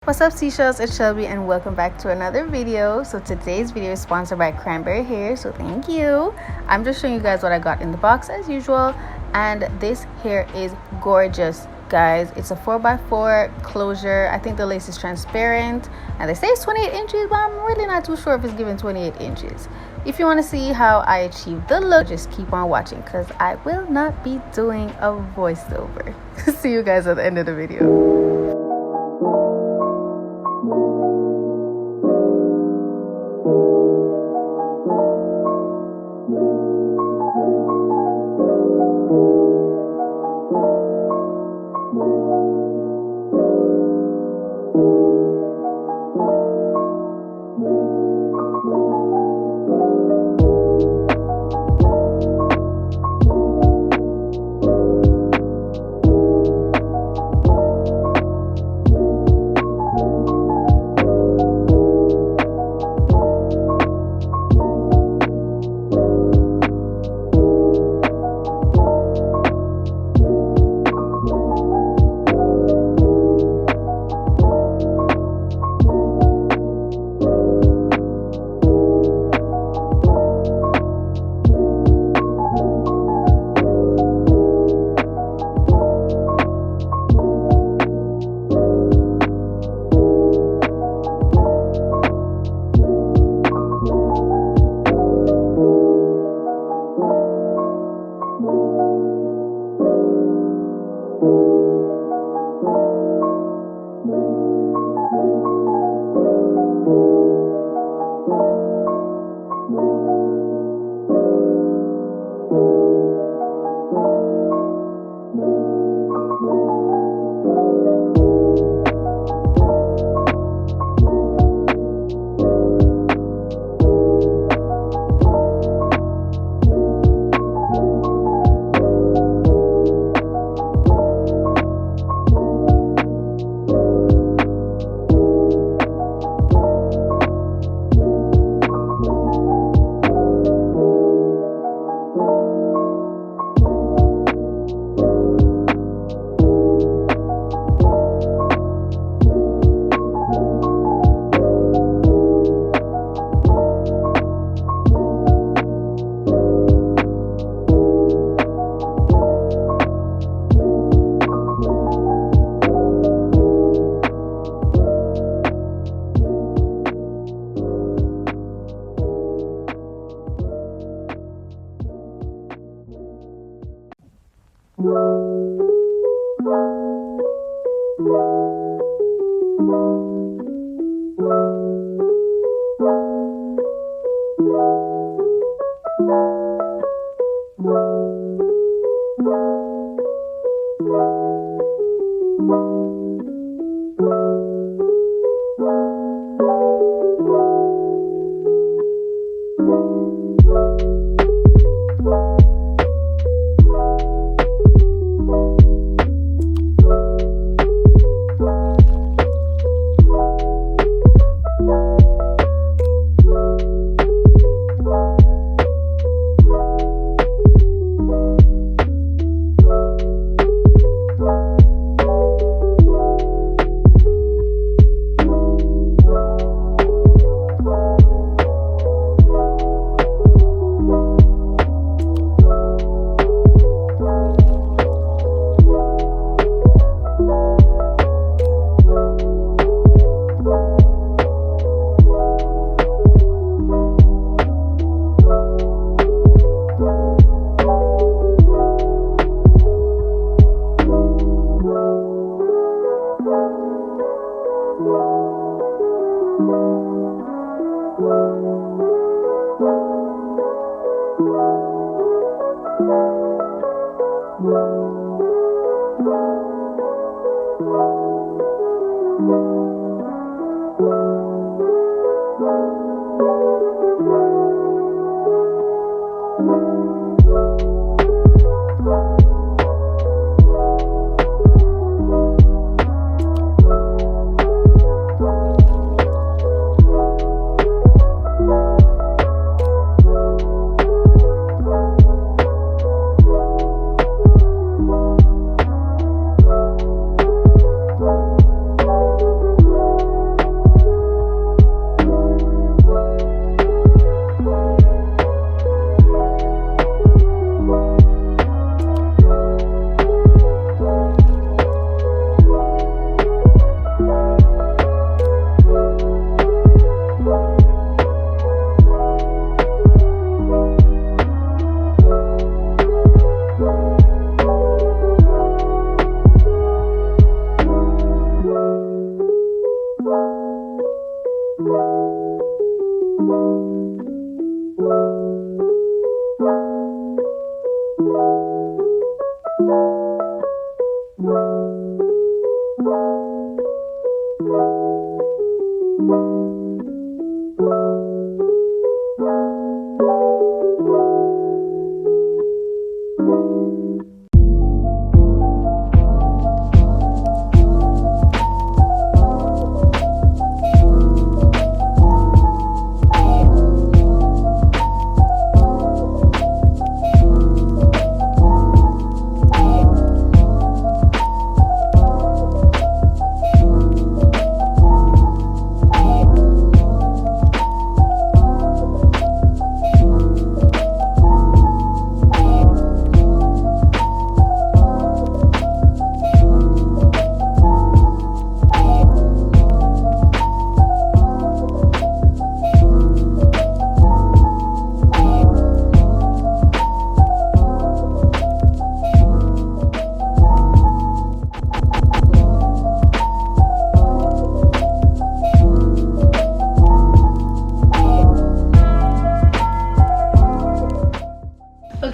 What's up, seashells? It's Shelby and welcome back to another video. So today's video is sponsored by Cranberry Hair, so thank you. I'm just showing you guys what I got in the box as usual, and this hair is gorgeous, guys. It's a 4x4 closure. I think the lace is transparent and they say it's 28 inches, but I'm really not too sure if it's given 28 inches. If you want to see how I achieved the look, just keep on watching because I will not be doing a voiceover. See you guys at the end of the video.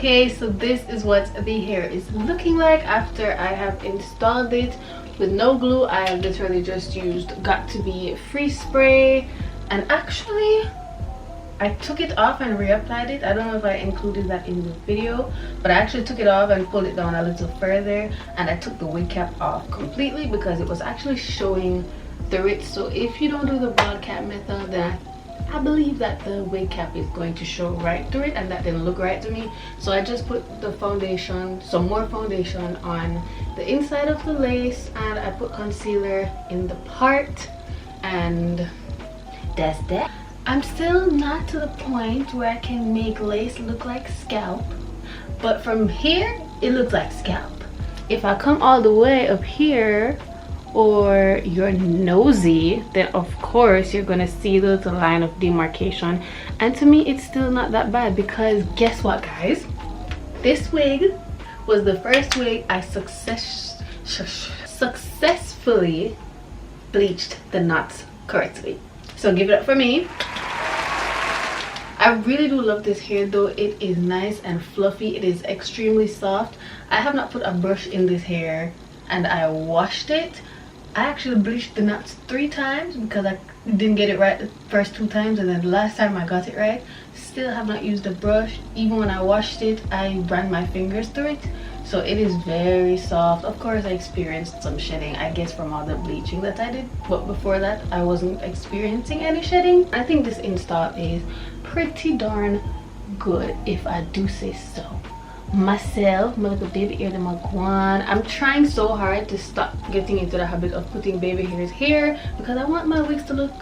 Okay, so this is what the hair is looking like after I have installed it with no glue. I have literally just used Got2b freeze spray, and actually I took it off and reapplied it. I don't know if I included that in the video, but I actually took it off and pulled it down a little further, and I took the wig cap off completely because it was actually showing through it. So if you don't do the broad cap method, then I believe that the wig cap is going to show right through it, and that didn't look right to me. So I just put the foundation, some more foundation on the inside of the lace, and I put concealer in the part, and that's that. I'm still not to the point where I can make lace look like scalp, but from here it looks like scalp. If I come all the way up here, or you're nosy, then of course you're gonna see the little line of demarcation, and to me it's still not that bad, because guess what, guys, this wig was the first wig I successfully bleached the knots correctly. So give it up for me. I really do love this hair though. It is nice and fluffy. It is extremely soft. I have not put a brush in this hair, and I washed it. I actually bleached the knots 3 times because I didn't get it right the first 2 times, and then the last time I got it right. Still have not used a brush. Even when I washed it, I ran my fingers through it, so it is very soft. Of course I experienced some shedding, I guess, from all the bleaching that I did, but before that I wasn't experiencing any shedding. I think this install is pretty darn good, if I do say so myself. My little baby hair, I'm trying so hard to stop getting into the habit of putting baby hairs here, because I want my wigs to look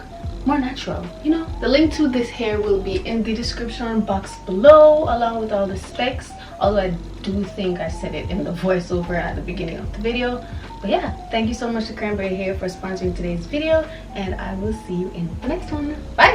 more natural, you know. The link to this hair will be in the description box below, along with all the specs, although I do think I said it in the voiceover at the beginning of the video. But yeah, thank you so much to Cranberry Hair for sponsoring today's video, and I will see you in the next one. Bye.